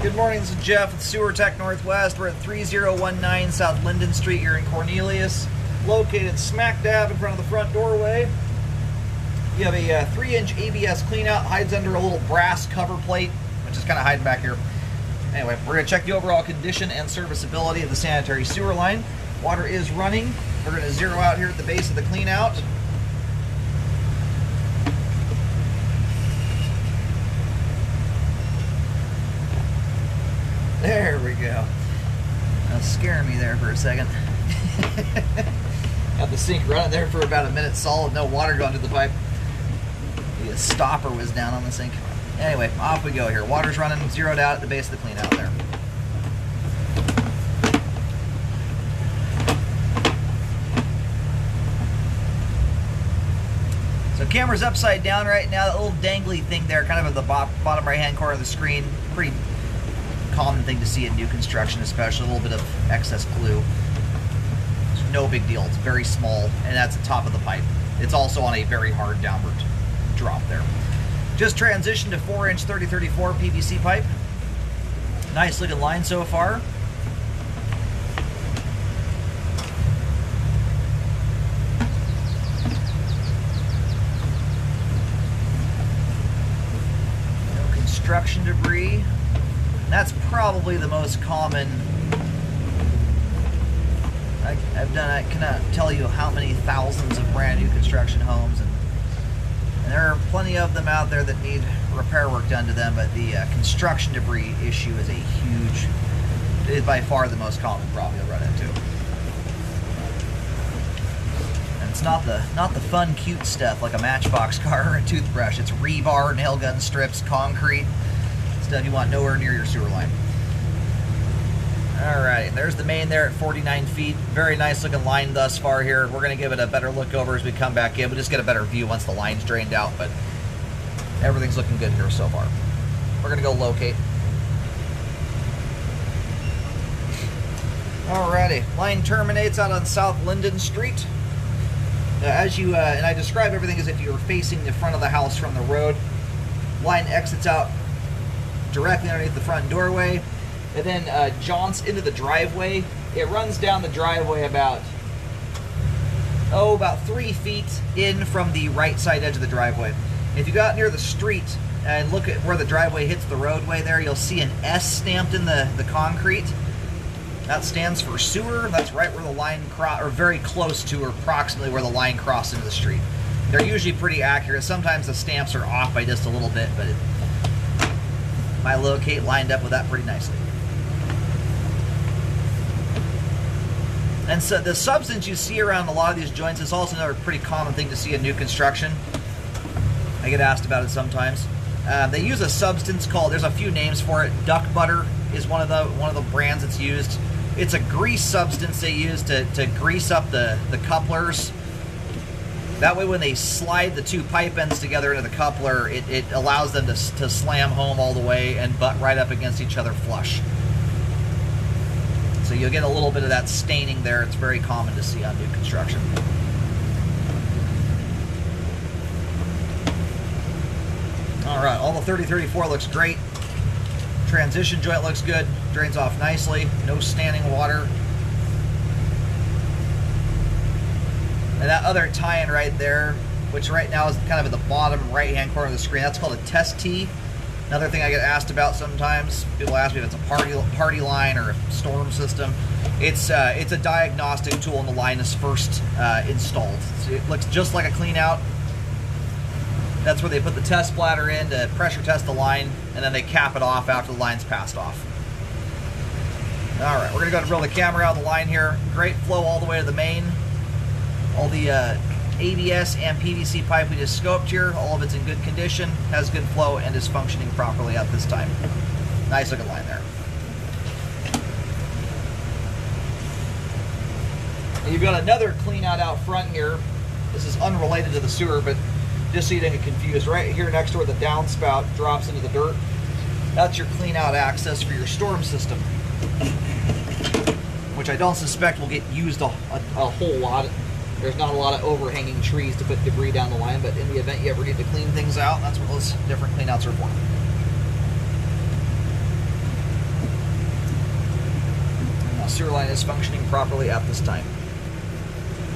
Good morning, this is Jeff with Sewer Tech Northwest. We're at 3019 South Linden Street here in Cornelius, located smack dab in front of the front doorway. You have a 3-inch ABS cleanout, hides under a little brass cover plate, which is kind of hiding back here. Anyway, we're going to check the overall condition and serviceability of the sanitary sewer line. Water is running. We're going to zero out here at the base of the cleanout. There we go. That was scaring me there for a second. Got the sink running there for about a minute solid, no water going to the pipe. The stopper was down on the sink. Anyway, off we go here. Water's running, zeroed out at the base of the cleanout there. So camera's upside down right now. That little dangly thing there, kind of at the bottom right-hand corner of the screen. Pretty common thing to see in new construction, especially a little bit of excess glue. It's no big deal. It's very small, and that's the top of the pipe. It's also on a very hard downward drop there. Just transitioned to 4-inch 3034 PVC pipe. Nice looking line so far. No construction debris. That's probably the most common. I cannot tell you how many thousands of brand new construction homes, and there are plenty of them out there that need repair work done to them, but the construction debris issue is is by far the most common problem you'll run into. And it's not the fun, cute stuff like a Matchbox car or a toothbrush. It's rebar, nail gun strips, concrete. Stuff you want nowhere near your sewer line. Alright, there's the main there at 49 feet. Very nice looking line thus far here. We're going to give it a better look over as we come back in. We'll just get a better view once the line's drained out, but everything's looking good here so far. We're going to go locate. Alrighty, line terminates out on South Linden Street. And I describe everything as if you were facing the front of the house from the road. Line exits out directly underneath the front doorway, and then jaunts into the driveway. It runs down the driveway about 3 feet in from the right side edge of the driveway. If you go out near the street and look at where the driveway hits the roadway there, you'll see an S stamped in the concrete. That stands for sewer. That's right where the line or very close to, or approximately where the line crossed into the street. They're usually pretty accurate. Sometimes the stamps are off by just a little bit, but my locate lined up with that pretty nicely. And so the substance you see around a lot of these joints is also another pretty common thing to see in new construction. I get asked about it sometimes. They use a substance called, there's a few names for it. Duck butter is one of the brands that's used. It's a grease substance they use to grease up the couplers. That way when they slide the two pipe ends together into the coupler, it allows them to slam home all the way and butt right up against each other flush. So you'll get a little bit of that staining there. It's very common to see on new construction. Alright, all the 3034 looks great. Transition joint looks good. Drains off nicely. No standing water. And that other tie-in right there, which right now is kind of at the bottom right-hand corner of the screen, that's called a test tee. Another thing I get asked about sometimes, people ask me if it's a party line or a storm system. It's a diagnostic tool when the line is first installed. So it looks just like a clean out. That's where they put the test bladder in to pressure test the line, and then they cap it off after the line's passed off. Alright, we're going to go and roll the camera out of the line here. Great flow all the way to the main. All the ABS and PVC pipe we just scoped here, all of it's in good condition, has good flow, and is functioning properly at this time. Nice looking line there. And you've got another clean out front here. This is unrelated to the sewer, but just so you don't get confused, right here next to where the downspout drops into the dirt, that's your clean out access for your storm system, which I don't suspect will get used a whole lot. There's not a lot of overhanging trees to put debris down the line, but in the event you ever need to clean things out, that's what those different cleanouts are for. sewer line is functioning properly at this time.